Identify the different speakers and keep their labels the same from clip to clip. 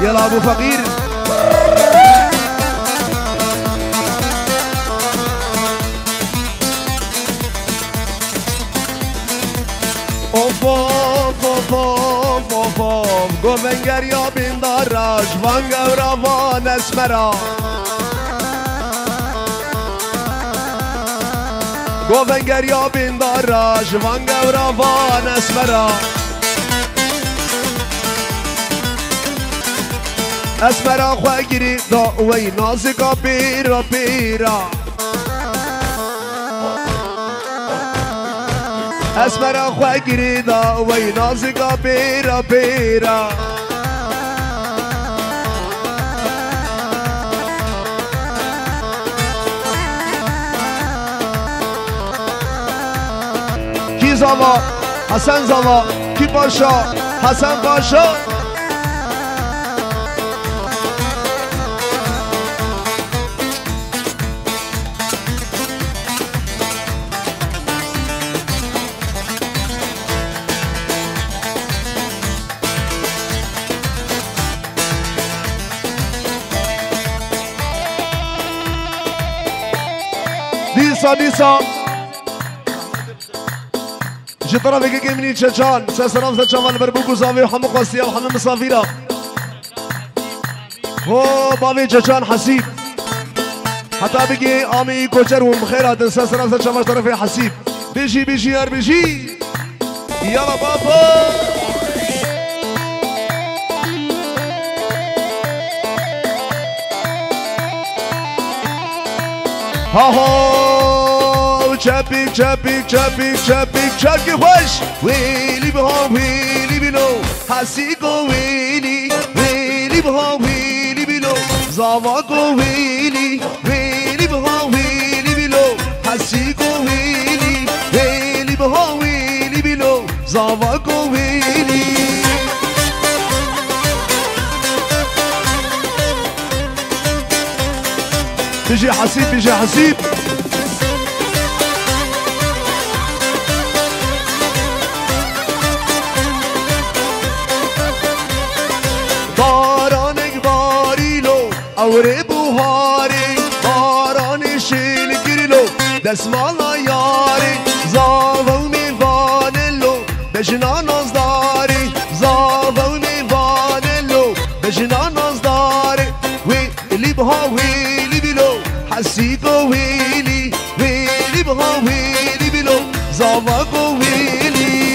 Speaker 1: يلا ابو فقير اوف اوف اوف اوف اوف اوف گوونگر یا بینداراش وانگ روان اسمرا گوونگر یا بینداراش وانگ روان اسمرا اسمرا خواه گیری دا وی نازکا پیرا پیرا اسمرا خواه گیری دا وی نازکا پیرا پیرا کی زوا حسن زوا کی پاشا حسن پاشا دیسا جي طرفك كيمني تشان ساسرام تشان بربوكو زاوي وحمو قاسيا وحمو مصافيرا هو بابي تشان حسيب حتى بقي امي كوشر ومخيرات ساسرام تشان طرفي حسيب بيجي يا بيجي يلا بابا ها چپیک چپی خوش ویلی بها ویلی بلو حسی کو ویلی بها ویلی بلو زاوا کو ویلی بها ویلی بلو حسی کو ویلی بها ویلی بلو زاوا کو ویلی بيجي حسيب بارانك باريلو اوري بوهاري باران شيل كيلو دسمالا ياري زاو ميفانلو بجنا نازداري زاو ميفانلو بجنا نازداري ويلي بها ويلي بلو حسيكو ويلي بها ويلي بلو زاواكو ويلي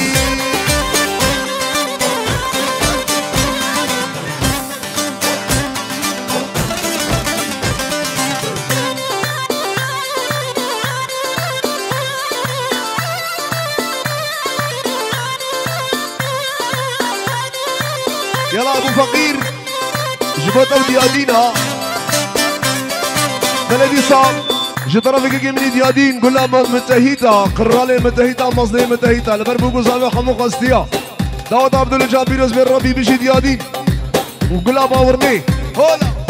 Speaker 1: يلا ابو فقير جبوت وديادينا بلدي صعب جي طرفك من ديادين قول لها متهيتا قرالي متهيتا مصدي متهيتا لبربوكو زاوي حمو قاستيا داود عبد الجابيروز بن ربي بيجي ديادين وقول لها باورني هولا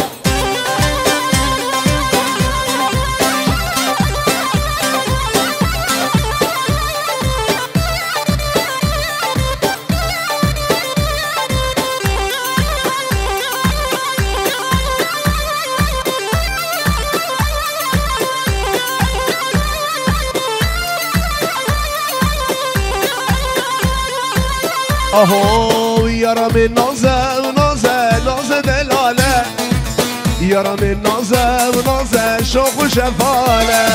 Speaker 1: اهو يارا من نازه دلاله يارا من نازه شوق و شفاله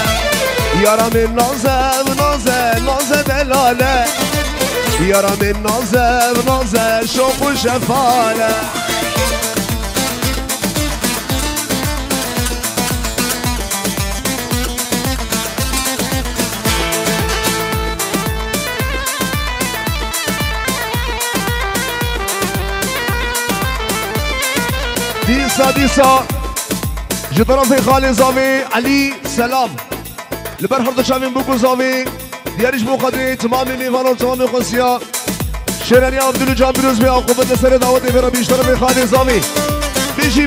Speaker 1: يارا من نازه دلاله يارا من نازه شوق و شفاله ديسا جي طرفي خالي زاوي علي سلام لبرحر شامين بوكو زاوي دياريش بو قدري تمامي نيفانو تمامي قصيا شيرانيا عبد الجان بيروز بي عقوبة لسر دعوتي في ربيش طرفي خالي زاوي بيجي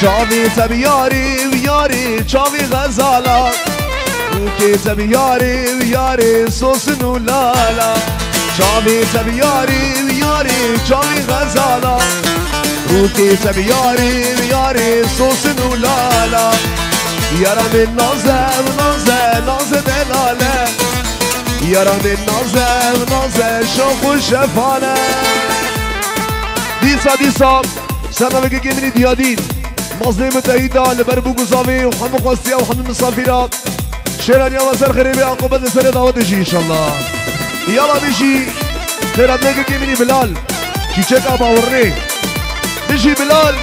Speaker 1: شاوي سبياري وياري شاوي غزالة وكي سبياري وياري صوص نولالا چاوی تبیاری بیاری چاوی غزالا روکی تبیاری بیاری سوسن و لالا یارم نازه نازه نازه دلاله یارم نازه نازه شوق و شفانه دیسا سنوه که منی دیادین مظلم متحیده لبر بوگوزاوی و همه خواستیه و همه مسافیره شیرانی و سر خریبه عقوبت سر دعوتشی انشالله یالا بشی خیرات نگه که منی بلال چیچه که باورنی بشی بلال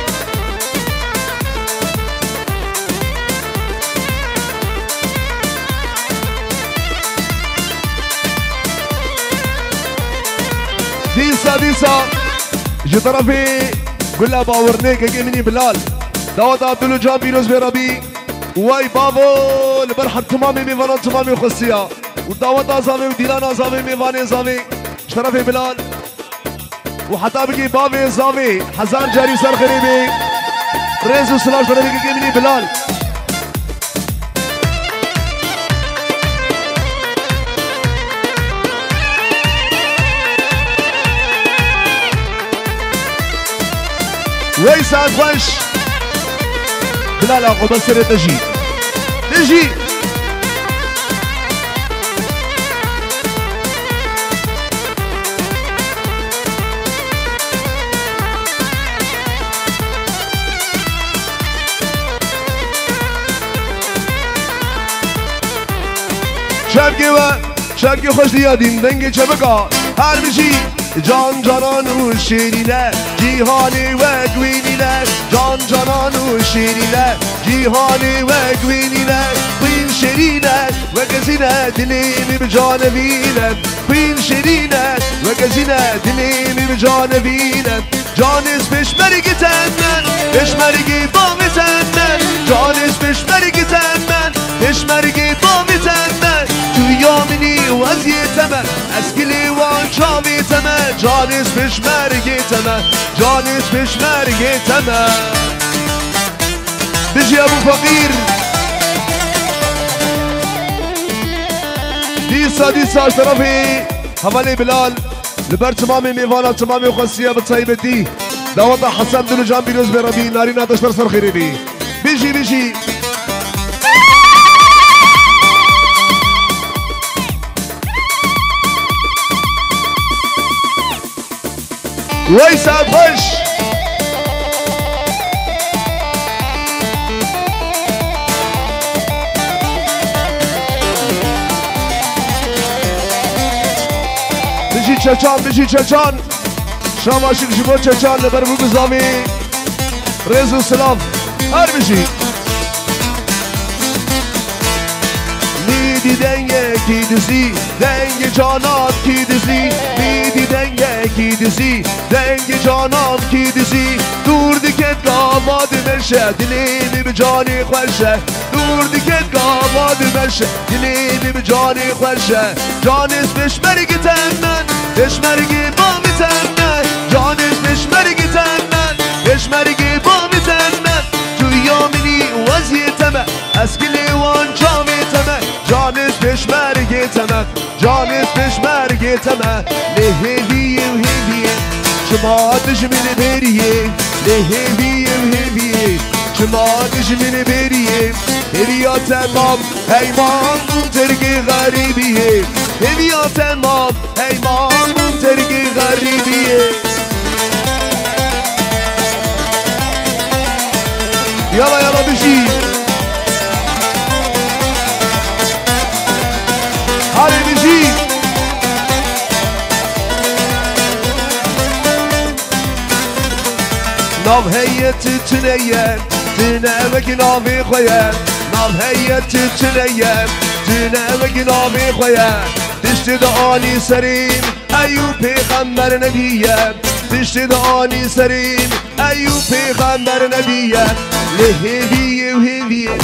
Speaker 1: دیسا جو طرفی گلا باورنی که منی بلال دعوت عبدالو جان بیروز برابی وای بابو لبرحب تمامي ميفانات تمامي خصية ودعوت أزامي وديلان أزامي ميفاني أزامي اشترفي بلال وحتى بقي بابي أزامي حزان جاري سر خريبي ريز وسلاش اشترفي مني بلال وي سعد خوش بلال عقوبة سر تجي شبكي خوش ديادين دنگي شبكا هر بشي جان جانان و شیرینه جیهانی و گوینینه جان جانان و شیرینه جیهانی و گوینینه خوین شیرینه و گزینه دلیمی به جانبینه خوین شیرینه و گزینه دلیمی به جانبینه جانش پشمرگی تنن پشمرگی بامی تنن جانش پشمرگی تنن پشمرگی بامی تنن تو یامینی وزیتمه از گلیوان چاویتمه جانش پشمرگیتمه جانش پشمرگیتمه بجی ابو فقیر دیسا اشترافی حوالی بلال لبر تمامی میوانا تمامی خاصیه بطایبتی دعوت حسن دلو جان بیروز برابی نارینا دشتر سر خیری بی بجی وای سعد خوش بشی چچان شام عاشق شبو چچان لبر بو بزامی رز و سلام هر بشی میدی دنگه کی دزی دنگ جانات کی دزی میدی دنگه کی دزی دنگ جانات کی دزی دور دیکت گاماد منشه دلیمی به جانی خوشه دور دیکت گاماد منشه دلیمی به جانی خوشه جانش پشمرگی تنن پشمرگی با میتنن جانش پشمرگی تنن پشمرگی با میتنن تو یامینی وزیتمه از گلیوان جا میتمه جانش پشمرگی تمه جانش پشمرگی تمه لهویه و هویه شما دشمن بریه لهویه و هویه شما دشمن بریه هویا تمام حیمان ترک غریبیه هویا تمام حیمان ترک غریبیه یالا بشی هاری بشی نام هیت تنیه تنه وکی نامی خویه نام هیت تنیه تنه وکی نامی خویه دشت دعانی سریم ایوب پیغمبر نبیه دشت دعانی سریم ایوب پیغمبر نبیه لهویه و هویه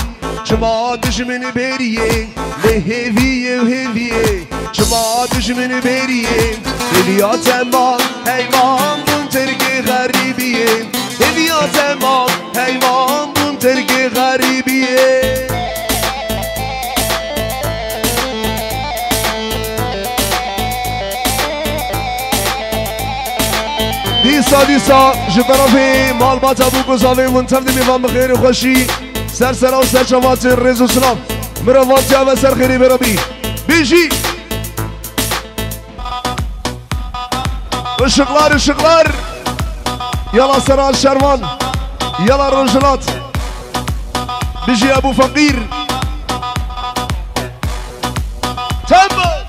Speaker 1: شما دشمن بریه لهویه و هویه شما دشمن بریه هویا تمام حیوان بون ترک غریبیه هویا تمام حیوان بون ترک غریبیه دیسا جطرفی مال بات ابو گزاوی منتفد میوان بخیر و خوشی سر سرا و سر شوات رز و سلام مروات جا و سر خیری بربی بیجی اشقلار يلا سرال شروان يلا الرجلات بيجي ابو فقير تمام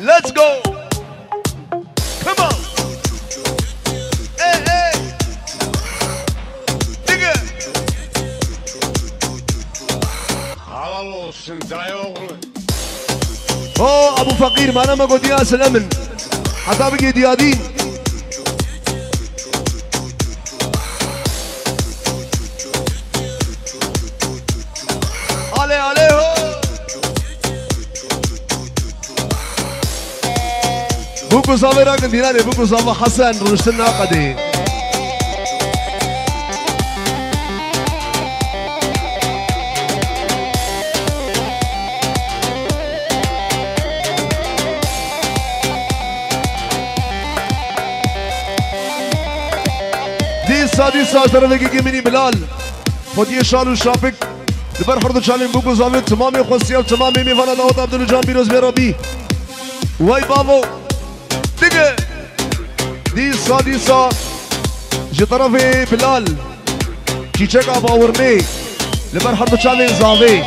Speaker 1: Let's go. Come on. Hey, hey. Dig it.
Speaker 2: Halal olsun dayı oğlu.
Speaker 1: Oh, Abu Fakir, mana ma قلت يا سلامن. حتى بقي ديادين. عليه هو. بوكو صافي راكن ديناني بوكو صافي حسن رشتنا قدي ديسا ترى مني بلال خدي شالو شافك لبر حرد شالين بوكو صافي تمامي خصية وتمامي ميفانا داوود عبد الجان بيروز بيرابي واي بابو دقة ديسا جي طرفي بلال كي تشيكا باورني لبر حرد شالين زافي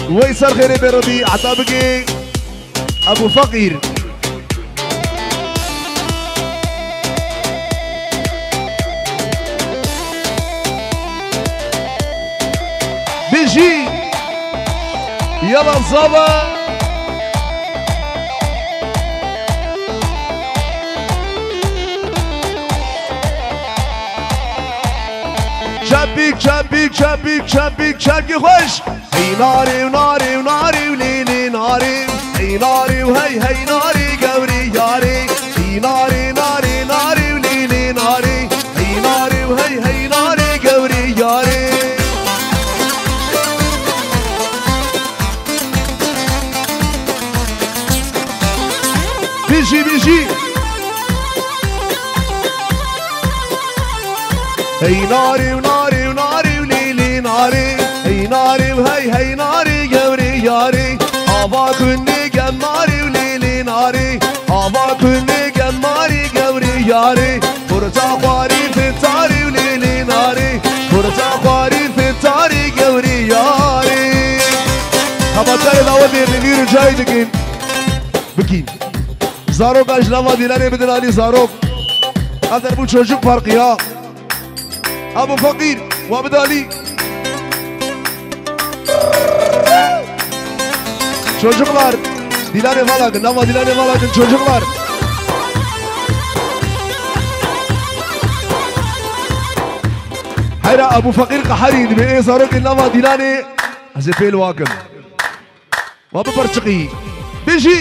Speaker 1: ويسر خيري بيربي عتابقي ابو فقير بيجي يلا الزابا شبيك شبكي خوش هي ناري وليلي ناري هي ناري وهي ناري قوري ياري هي ناري وليلي ناري هي ناري وهي ناري قوري ياري بيجي هي ناري وليلي ناري هي ناري وهي ناري قوري ياري هوا كني قماري وليلي ناري هوا كني قماري قوري ياري فرصة خواري في التاري وليلي ناري فرصة خواري في التاري قوري ياري هما تاري داودي نغير جاي دكين بكين زاروك اجنبا ديلاني بدلالي زاروك هذا ابو çocuk farkı ya Abu Fakir Muhammed Ali çocuklar Dilane Valak'ın ama Dilane Valak'ın çocuklar hayra Abu Fakir قحري بإيه زاروك إنما ديلاني هزفي الواقم وابو برشقي بيجي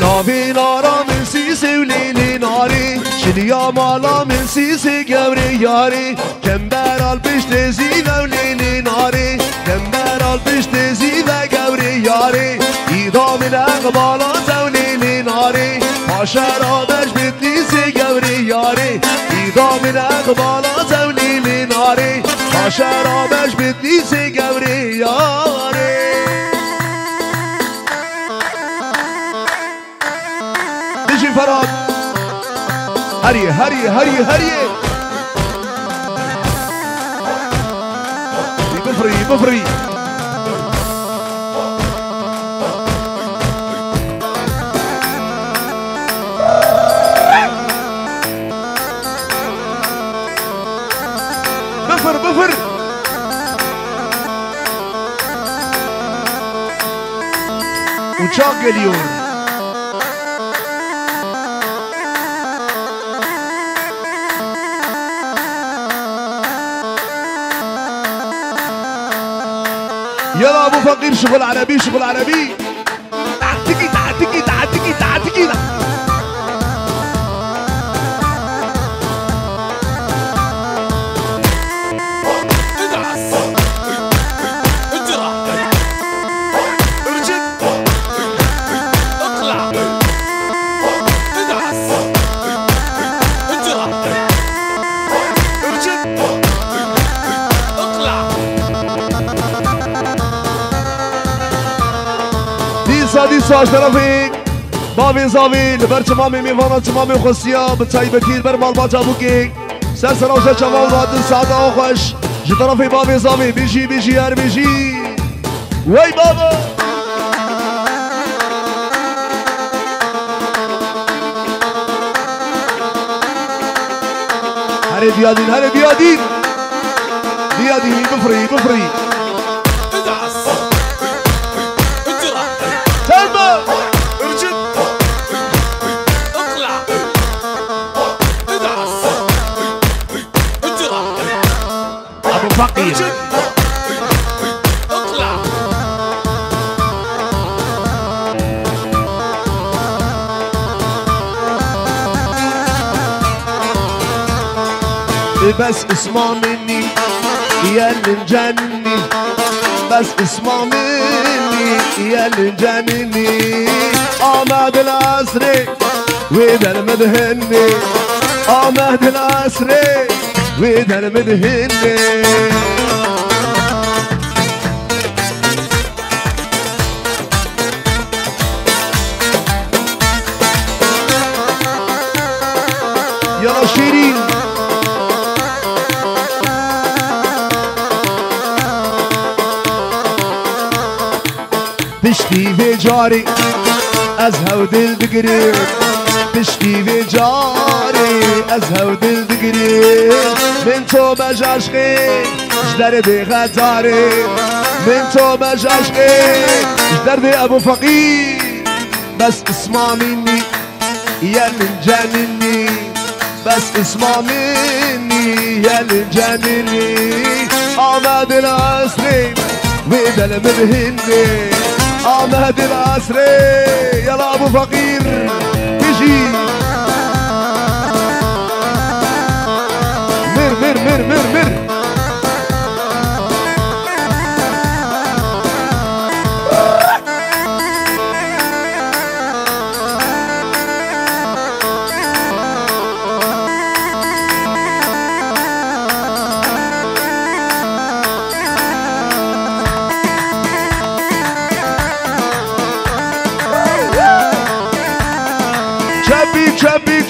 Speaker 1: نافي نارا من سيسي وليلي ناري شنيا مالا من سيسي قوري ياري كمبر البشت زيفة وليلي ناري كمبر البشت زيفة قوري ياري إيدا من أقبالات وليلي ناري عشرة بش بتنيسي قوري ياري إيدا من أقبالات وليلي ناري عشرة بش بتنيسي قوري ياري فراد هري بفري بفر uçak geliyor يلا ابو فقير شغل عربي شغل عربي. تعتكي تعتكي تعتكي تعتكي. ديسا طرفي بابي زاوي لبر تمامي ميفانا تمامي خصيا بتايبتي بر مال باجا بوكي سلسلة وجه شمال وادن سعادة وخش جي طرفي بابي زاوي بيجي بيجي هر بيجي وي بابا هري ديادين هري ديادين ديادين بفري بفري فقير اطلع بس اسمع مني يا اللي مجنني بس اسمع مني يا اللي مجنني مهد العسري وده المدهني مهد العسري وده المدهني يلا شيرين تشتي في جاري ازهو دل دقريب تشتي في جاري ازهو دل دقريب من تو باش عشقي جدر دي غزاري من تو باش عشقي جدر دي ابو فقير بس اسمع مني يا اللي مجنني بس اسمع مني يا اللي مجنني مهد العسري وده المدهني مهد العسري يلا ابو فقير يجي مر مر مر مر مر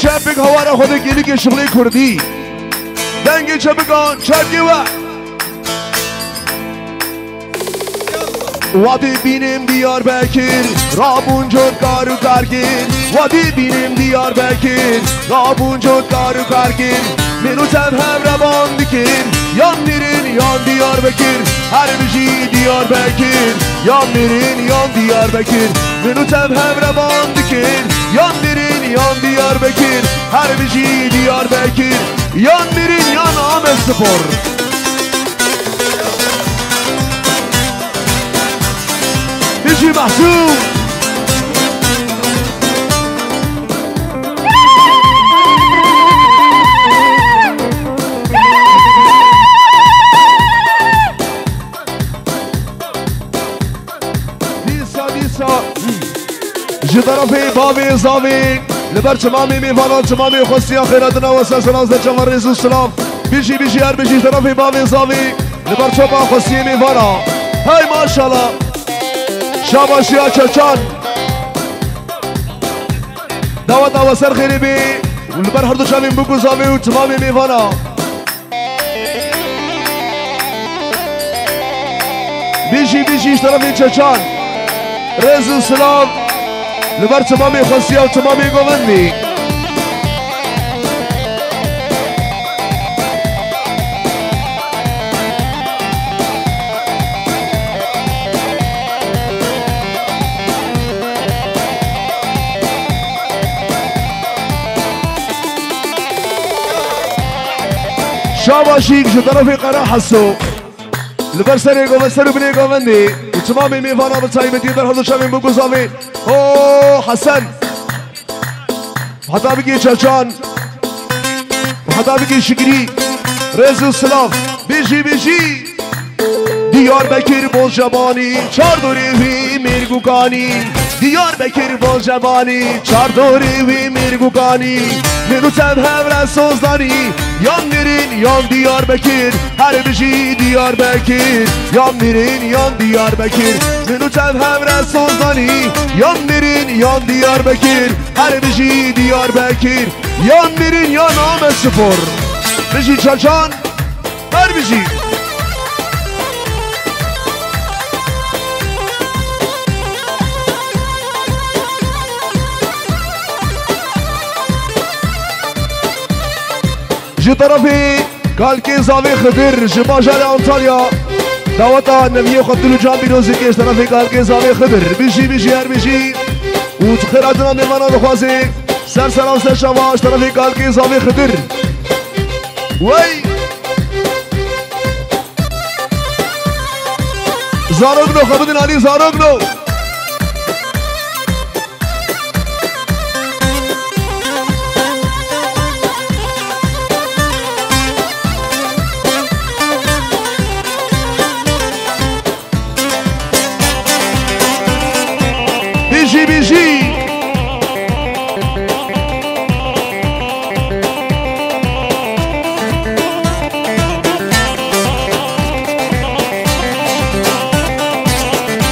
Speaker 1: چپک هوارا خود گیری که شغلی کردی دنگی چپکان چپکی وادی بینیم دیار بکر رابون جد کارو کرگین وادی بینیم دیار بکر رابون جد کارو کرگین منو تب هم روان بکر یان میرین یان دیار بکر هر بجی دیار بکر یان میرین یان دیار بکر منو تب هم روان بکر یان میرین یان دیار بکر هر بجی دیار بکر یان میرین یان آمد سپر بجی محسوب جي طرفي بابي زامي لبر تمامي ميفانا تمامي خصيا خيراتنا وسلسلة زجمر ريزو السلام بيجي بيجي هر بيجي طرفي بابي زامي لبر تشوبا خصيا ميفانا هاي ما شاء الله شاباش يا تشان دعوة وسر خيري بي ولبر هردو شامي بوكو زامي وتمامي ميفانا بيجي بيجي طرفي تشان ريزو السلام لبر تمامي خصية وتمامي قومني شاباشيك شو طرفي قرا حسو لبرسري قومستر بني قومندي وتمامي ميفانا بتسايمتي برهضو شامين بوكو صافي اوه حسن وحتى بقي شاشان وحتى بقي شكري رزق السلاف بيجي Diyarbakır bol jabani Çardori vi mirgukani Diyarbakır bol jabani Çardori vi mirgukani Menutem hevren sozdani Yan verin yan Diyarbakır Her bir şey Diyarbakır Yan verin yan Diyarbakır Menutem hevren sozdani Yan verin yan Diyarbakır Her bir şey Diyarbakır Yan verin yan Ahmet Spor Bir şey çaçan Her bir şey جي طرفي كالكي زاوي خضر جي باجال انطاليا دعوتا النبي وخطلو جنبي روزيكيش طرفي كالكي زاوي خضر بيجي هر بيجي وتخير عدنا ميمانا بخوازي سر سلام سر شواش طرفي كالكي زاوي خضر وي زاروغنو خبدن علي زاروغنو بيجي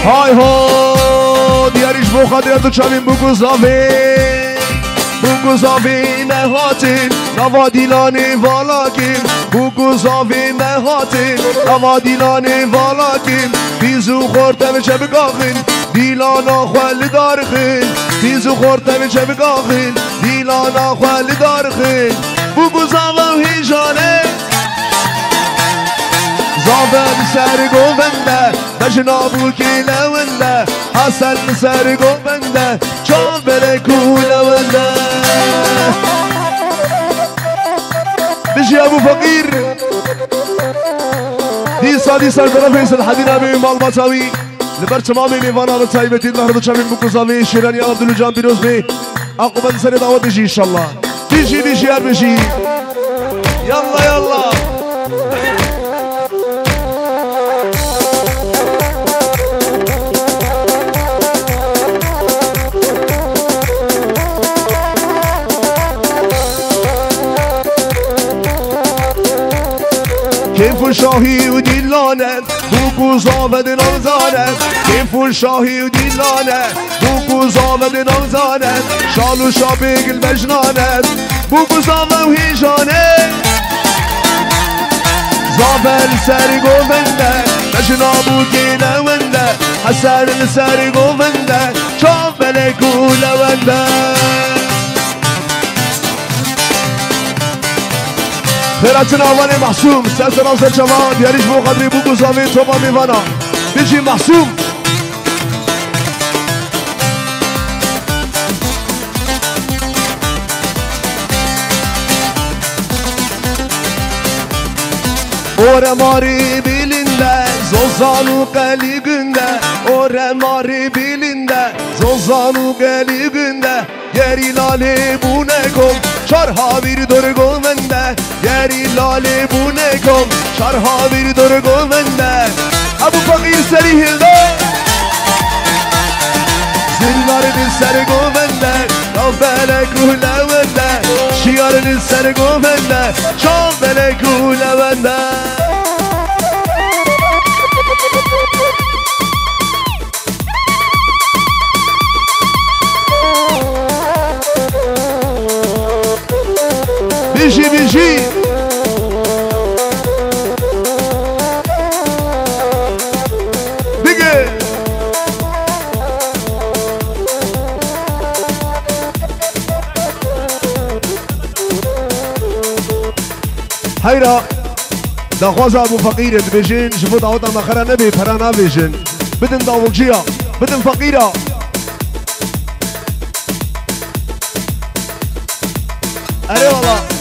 Speaker 1: هاي هو دياريش بو خاطر تشامين بوكو زافي مهاتين نواديلاني فالاكين بوكو زافي مهاتين نواديلاني فالاكين بيزو خورتم شبقاخين دیلانا خوال دارخین بیزو خورتم شبگاخین دیلانا خوال دارخین بگو زاوه هیجانه زاوه سر گوونده بجنابو کی لونده حسن سر گوونده چون بلکو لونده بجی ابو فقیر دیسا طرف ایسل حدین ابی مالباتاوی لبر تمامي ميفانا بتايبتين مهرب تشامين بوكوزافي شيراني عبد الجان بيروز بي عقبال سنة دعوة بيجي ان شاء الله بيجي هر بيجي يلا كيف الشاهي وديلانه بوكو زاود نمزانه كيف الشاهي وديلانه بوكو زاود نمزانه شالو شابيق المجنانه بوكو زاود وهيجانه زاول ساري قومنده مجنابو كينا ونده حسن ساري قومنده شاف ملكو لونده خيراتنا اولي محسوم سلسل ناصر جمال دياريش بو قدري بوكو زافي توبا ميفانا بيجي محسوم Ore mari bilinde Zozanu geli günde Ore mari bilinde Zozanu geli günde Yeri lale bu ne kom Şarha bir durgun bende Yeri lale bu ne kom Şarha bir durgun bende Abu Fakir serihilde Zillarının sergu bende Rabbelek ruhle bende Şiarının sergu bende Şambelek ruhle bende بيجي بيجي هيرا دخوازا ابو فقير بيجين شوفوا دعوتنا مخرا نبي فرانا بيجين بدن داولجيا بدن فقيرة أري والله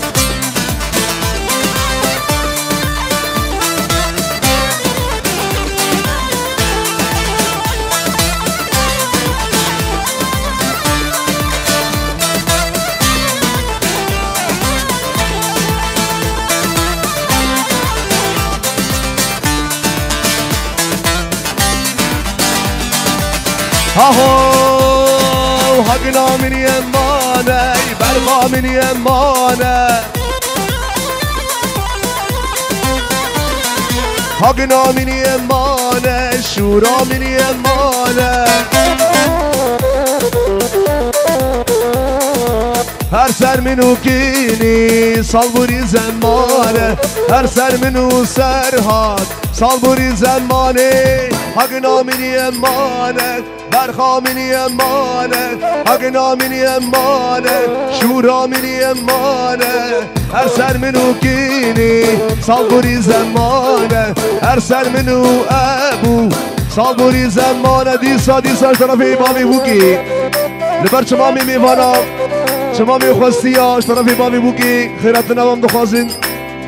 Speaker 1: اهو حقنا من يمانه برقا من يمانه حقنا من يمانه شورا من يمانه هر سر منو کینی سال بوری زمانه هر سر منو سرهاد سال بوری زمانه حقنا من یمانه برخا من یمانه حقنا من یمانه شورا من یمانه هر سر منو کینی سال بوری زمانه هر سر منو ابو سال بوری زمانه دیسا طرفی بامی بوکی لبر چمامی میوانا چمامی خوستیاش طرفی بامی بوکی خیرات نوام دخوازین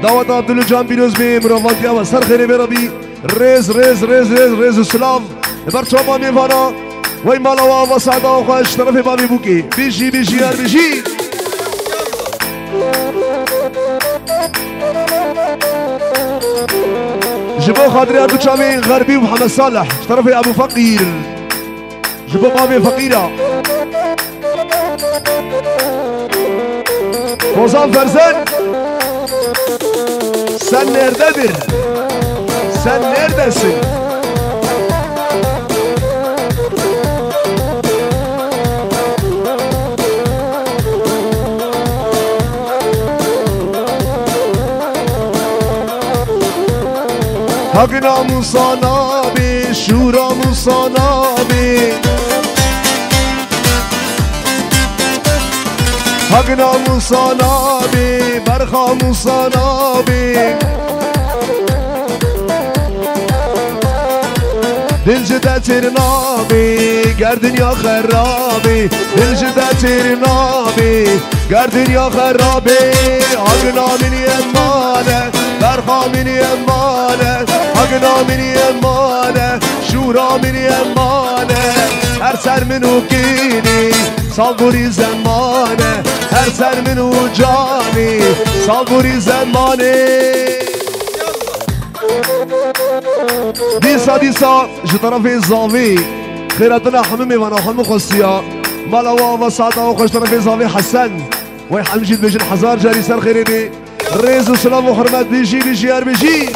Speaker 1: دعوت عبدالجان پیروز بی مروفاتی و سر خیلی برابی ریز ریز ریز ریز ریز سلام لبر چمامی میوانا وی مالا و سعدا و خوش طرفی بامی بوکی بیشی بیشی هر بیشی جبو خاطری ابو چامی غربی و محمد صالح طرفی ابو فقیر جبو بامی فقیره Ozan Ferzen sen nerededir? Sen neredesin? Hakkına Musa Nabi, Şura Musa Nabi Hakkına Musa Nabi, Berha Musa Nabi Dilcide tir Nabi, ger dünya kharabi Dilcide tir Nabi, ger dünya kharabi Hakkına min yemmane, Berha min yemmane Hakkına min yemmane, Şura min yemmane Her ser minu kini, sal buri zemmane Her ser minu cani, sal buri zemmane ديسا جو طرفي الزافي خيراتنا حمامي وانا حمو خصيا مالوا وساطا وخش طرفي زافي حسن ويحمجد بيجي الحزار جاري سر خيريني ريز وسلام وحرمات بيجي بيجي هر بيجي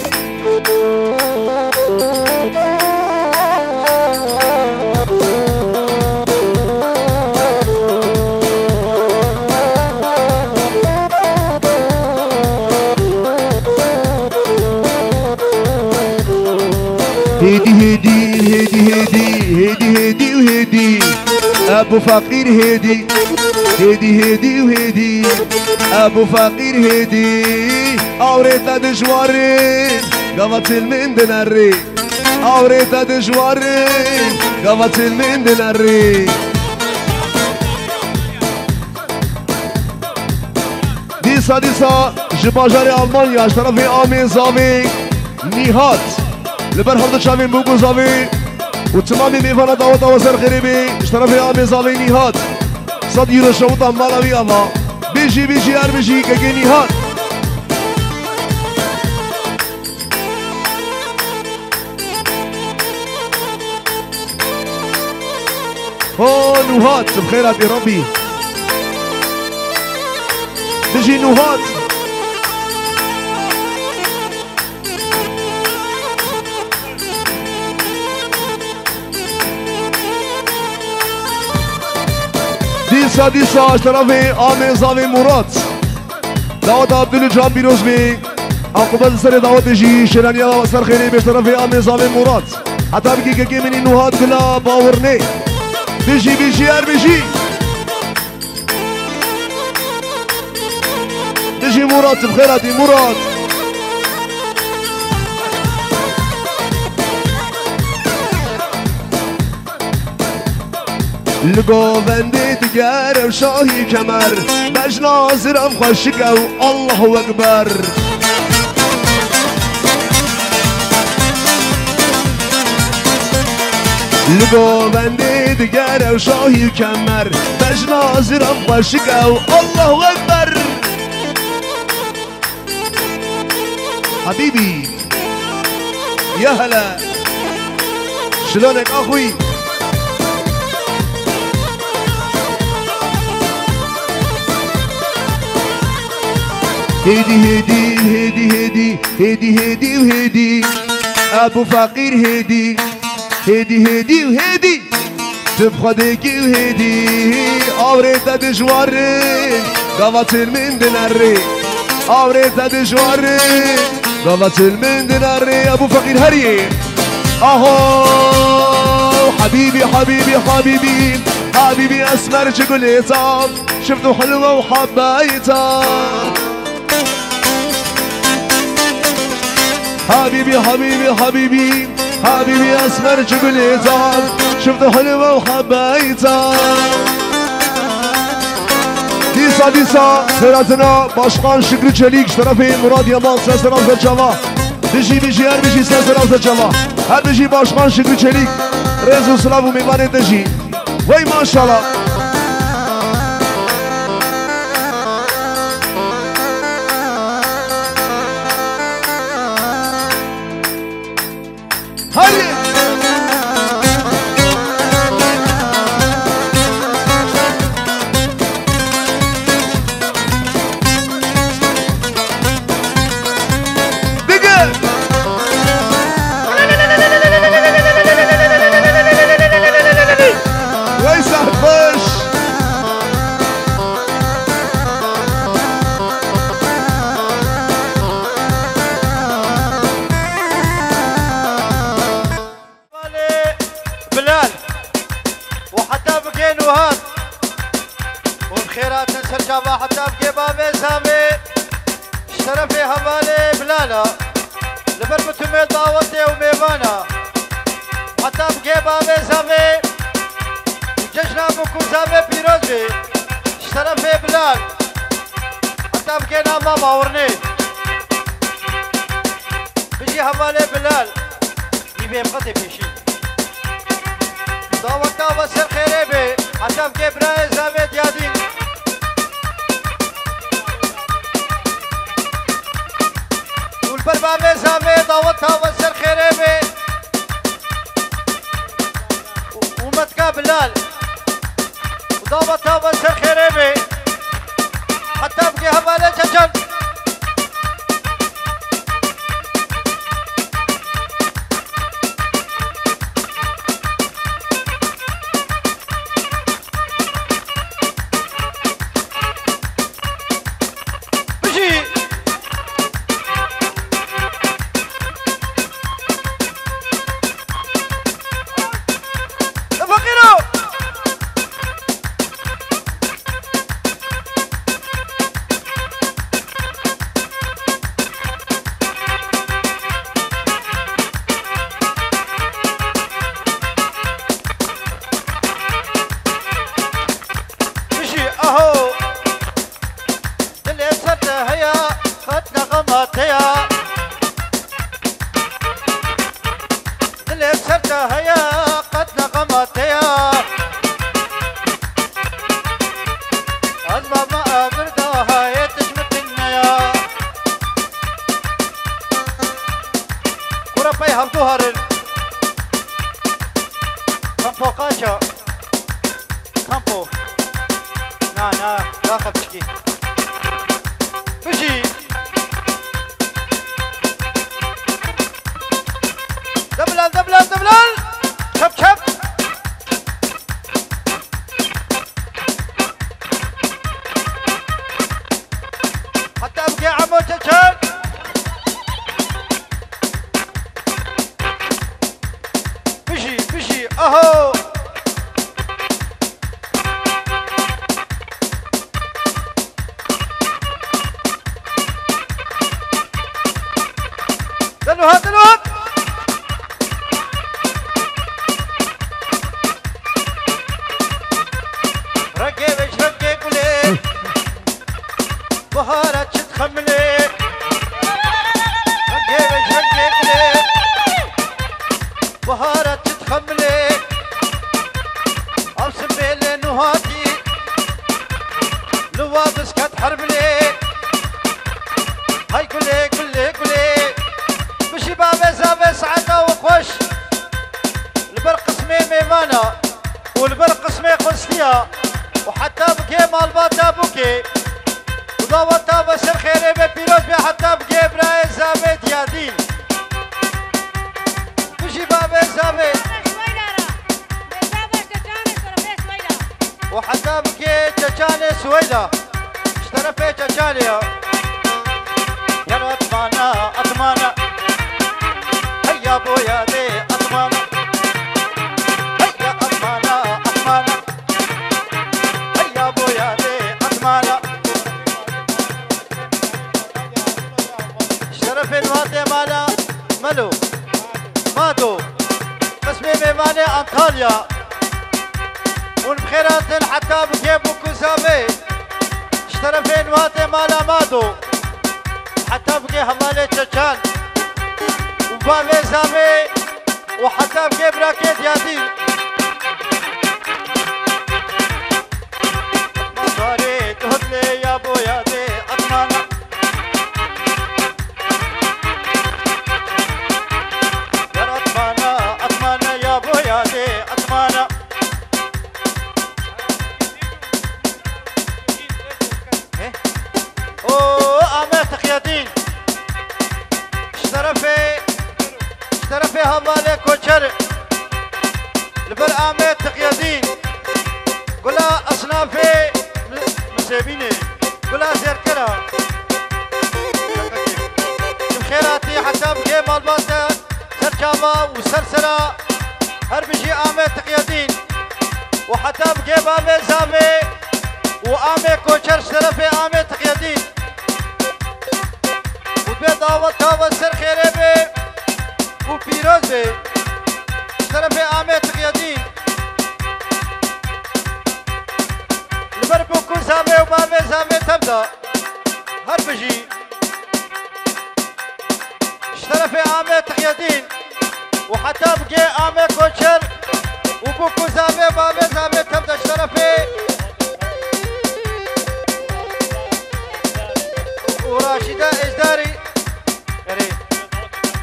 Speaker 1: هيدي وهيدي ابو فقير هيدي وهيدي ابو فقير هيدي اوريتا دشوارين قفت من دنري اوريتا دشوارين قفت من دنري ديسا جباجاري المانيا اشترفي امين زامي نيهات لبر حمد شامين بوكو زامي وتمامي ميفانا دعوة وزر غريبي اشترفي امي زامي نيهات صدي رشوطة مالاوي اما بيجي هر بيجي كاكي نيهات نوهات بخيرات يا ربي بيجي نوهات ديسا اشترافي آمين زامي مراد دعوة عبدالجان بيروز بي عقوبات سر دعوة جي شرانيا وسر خيري باشترافي آمين زامي مراد حتى بكي كي مني نوهات كلا باورني بيجي هر بيجي مراد بخيراتي مراد لقوبندي تجار وشاهي كمر باش ناظر افخشك الله اكبر لقوبندي تجار وشاهي كمر باش ناظر افخشك الله اكبر حبيبي يا هلا شلونك اخوي هيدي هيدي هيدي هيدي هيدي هيدي وهيدي ابو فقير هيدي هيدي هيدي وهيدي تبخدك وهيدي اوريت دجواري قوات من دناري اوريت دجواري قوات من دناري ابو فقير هري اهو حبيبي حبيبي حبيبي حبيبي اسمر شوكولاتة شفته حلوة وحبيتها حبيبي حبيبي حبيبي حبيبي اسمر شوكولاتة شفته حلوة وحبيتها ديسا ديسا سراتنا باشقان شكري چليك شرفي مراد يمان سرات زرجاوا بيجي بيجي هر بيجي سرات زرجاوا هر بيجي باشقان شكري چليك رزو سلاف وميواني تجي وي ما شاء الله هاي
Speaker 3: وحتى بكي مال باتا بكي وضوطا بس الخير بي اشترف حتى بجبرة زابت يادين بشي بابي زابت وحتى بكي تجاني سويدا اشترف تجاني يا أطمانا أطمانا هيا بويا دي أطمانا هيا أطمانا أطمانا هيا بويا دي أطمانا شرف الواتي مالا ملو مادو اسمي ميماني أنطاليا ونبخيرات حتى بجيبو كوزابي اشترف الواتي مالا مادو حتى بقي همالي تشان وبابي زامي وحتى بقي براكيت يادي مصاري تهدلي يا بو يادي أطمانا يا أطمانا أطمانا يا بو يادي أطمانا اوه امتك يا دين اشترفي همالي كوشر لبر امتك يا دين قلا اصنافي مسيبيني قلا زيركرا بخيراتي حتى بجي مالباتا سرجابا وسرسرا هر بجي امتك يا دين وحتى بجي بابي زامي وامي كوشر اشترفي امتك يا دين دعوتها والسر خيري بي وبيروز بي اشترفي عامتك يا دين البربو كون سامي وبابي سامي تبدا هربجي اشترفي عامتك يا دين وحتى بقي عامي كوشر وبوكو سامي وبابي سامي تبدا اشترفي وراشدة إجداري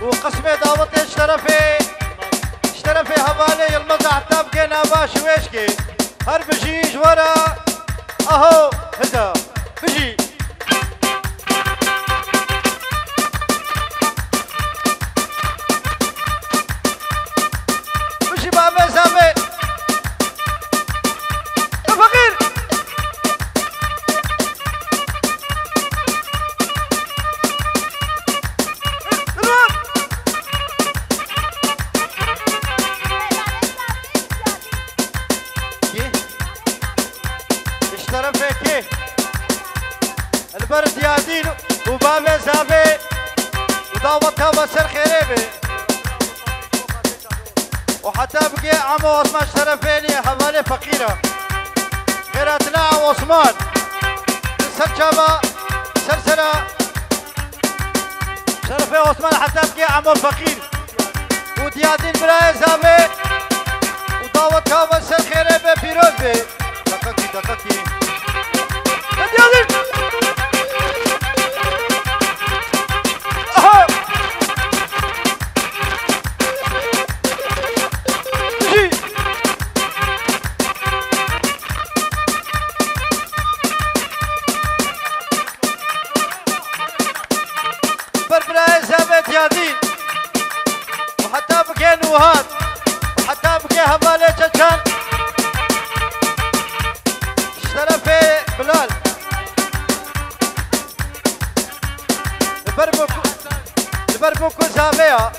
Speaker 3: وقسمي دعوتي اشترفي هوالي المزع تبقي ناباش ويشكي هر بجي جورا اهو هدا بجي بجي بابي زامي فقير اشترفي البرد يادين وبابي زابي ودعوتها وسر خيريبي وحتى بقي عمو عثمان اشترفيني حوالي فقيرة خيراتنا عمو عثمان سرجابا سرسرة شرفي عثمان حتى بقي عمو فقير وديادين براي زابي ودعوتها وسر خيريبي بيروزبي دقيقي بربراي زابت يادين وحتى بقي نوهات وحتى بقي هبالي تشان اشترفي بلال البربوكو زابيا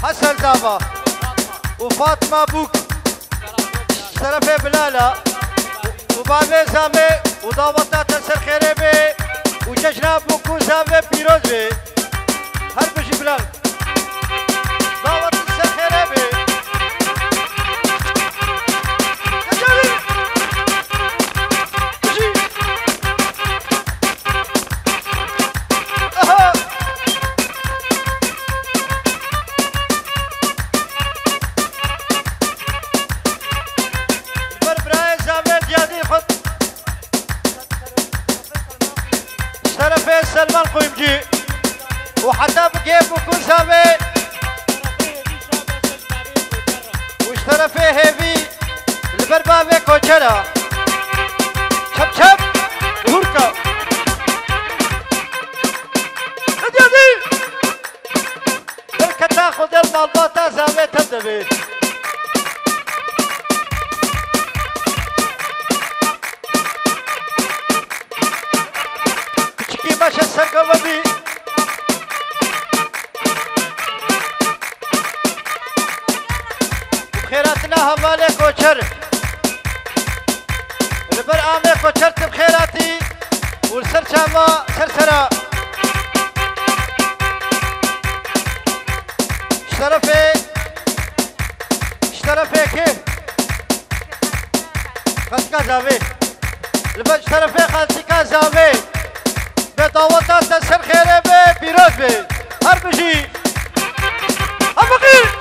Speaker 3: حسن زابا وفاطمة بوك اشترفي بلالا وبابي زامي ودعوتنا تنسر خيريبي وججنا بوكو زامي بيروزبي هر بجي بلال دعوت تنسر خيريبي سلمان قيمجي وحتى بجيب وكل زامي واشترفي هيفي البربابي كوشرا شب شب هوركا بي كي باش السرقة بي خيراتنا هوالي كوچر البر آمي كوچرت بخيراتي والسر شاما سرسرا اشترفي كيف خلصك زاوي البر اشترفي خلصك زاوي بداوتا تسر خيري بي بيروز بي هر بجي هبقي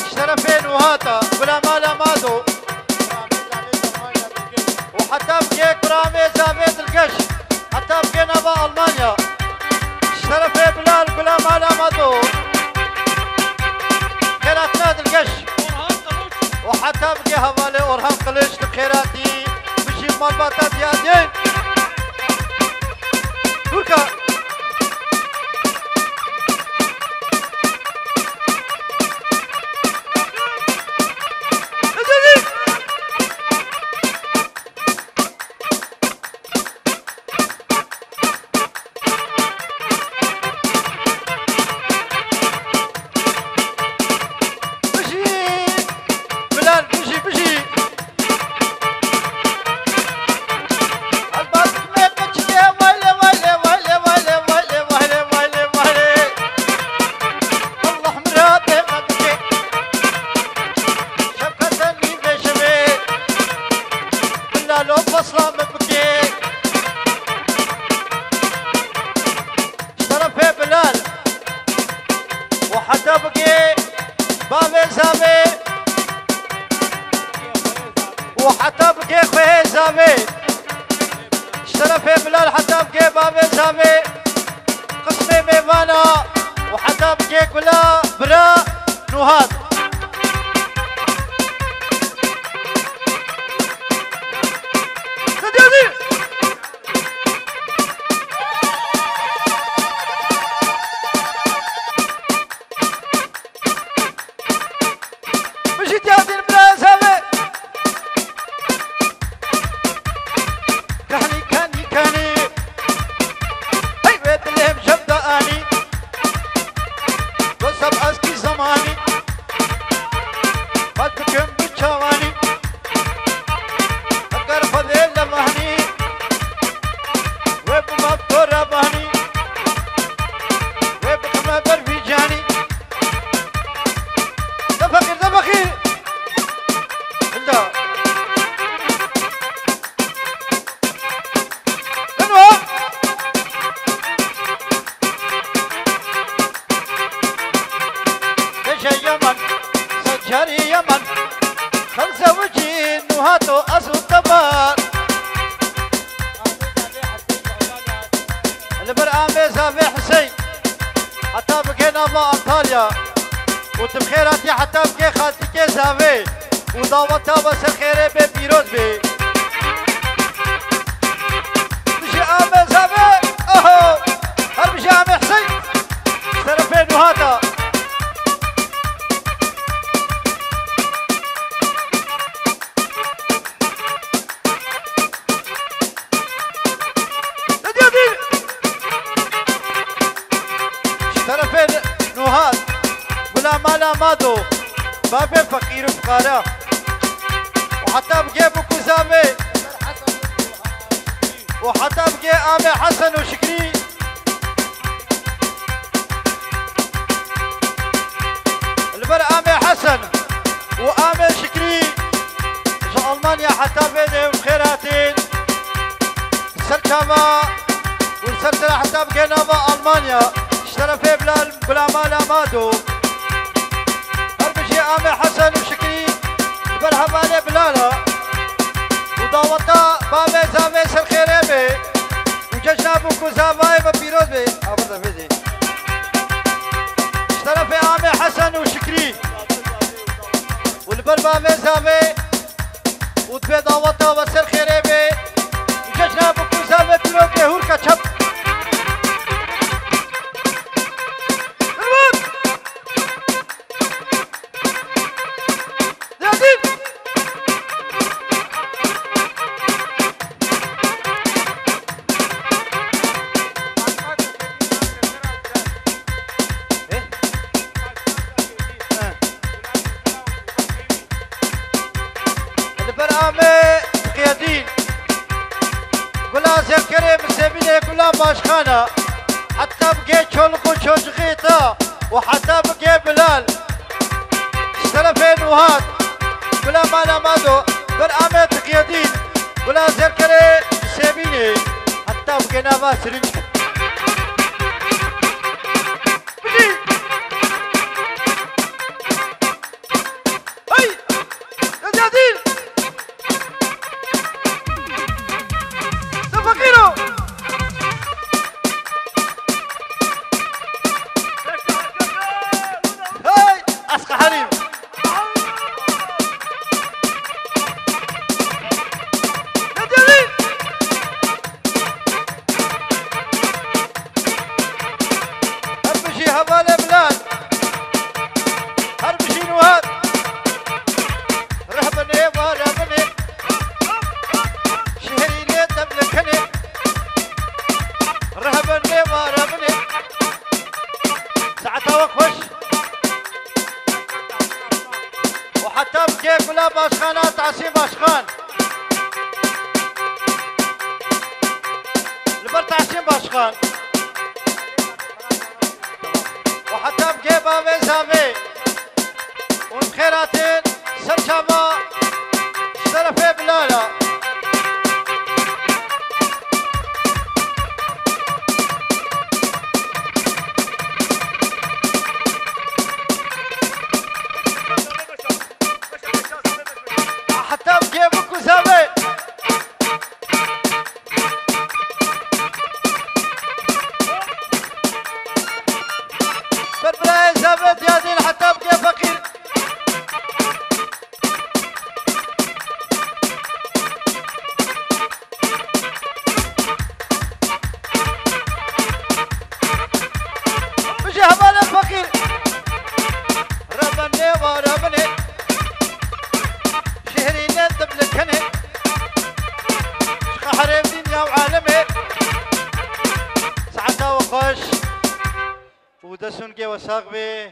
Speaker 3: اشترفين وهاتا بلا مالا مادو وحتى بكيك برامي زابيت القش حتى بكينا با ألمانيا اشترفي بلال بلا مالا مادو خيرات ناد القش وحتى بكي هوالي أورهان قلش بخيراتي بجيب مالباتات يادين تركا وحتى بكي خوي زامي اشترفي بلال حتى بكي بابي زامي قسمي ميفانا وحتى بكي كلا برا نوهاد وتبخيراتي حتى بكي خالتي كي زاوي وداوتها بس الخيري بي بيروز بي بشي عامي زاوي اهو هل بشي عامي حسين اشترفين وهاتا اشترفين نوهات بلا مالا مادو بابي فقير وفقارا وحتى بجيبو كوزامي وحتى بقي آمي حسن وشكري البر آمي حسن وآمي شكري جا ألمانيا حتى بيدي وخيراتين سركما والسلسلة حتى بقي نوفا ألمانيا اشترى في بلا مال أمادو هربجي آمي حسن وشكري البر هبالي بلالا وداوتا بابي زامي سرخيري بي وججنابو كوزافاي ببيروز بي أبدا فيدي اشترى في آمي حسن وشكري والبر بابي زامي وتبي داوتا وسرخيري بي وججنابو كوزافاي بيروز بي هوركا تشب باشخانة حتى بقي شلق وشجغيتا وحتى بقي بلال سلفين وهات بلا مالا مادو بل آمي تقيادين بلا زركري سيبيني حتى بقي نابا سرنج هاي يا جادين تفكيرو حريم يا جليل هربشي هبالي بلاد هربشي نوهاد رهبني ورهبني شهريني تملكني رهبني ورهبني ساعتها وقفش وحتى بكيف بلا باشخانات عسيم باشخان البرت عسيم باشخان وحتى بكيف بابي زامي والخيراتين سرشابا سلفي بلالا حتى بجيبك وزامي بالبلاي زامي ديادين حتى بجي فقير بجي هبالي فقير ربني وربني شهرين تملكني شقا حريم دنيا وعالمي ساعتها وخش ودسون كي وساق بي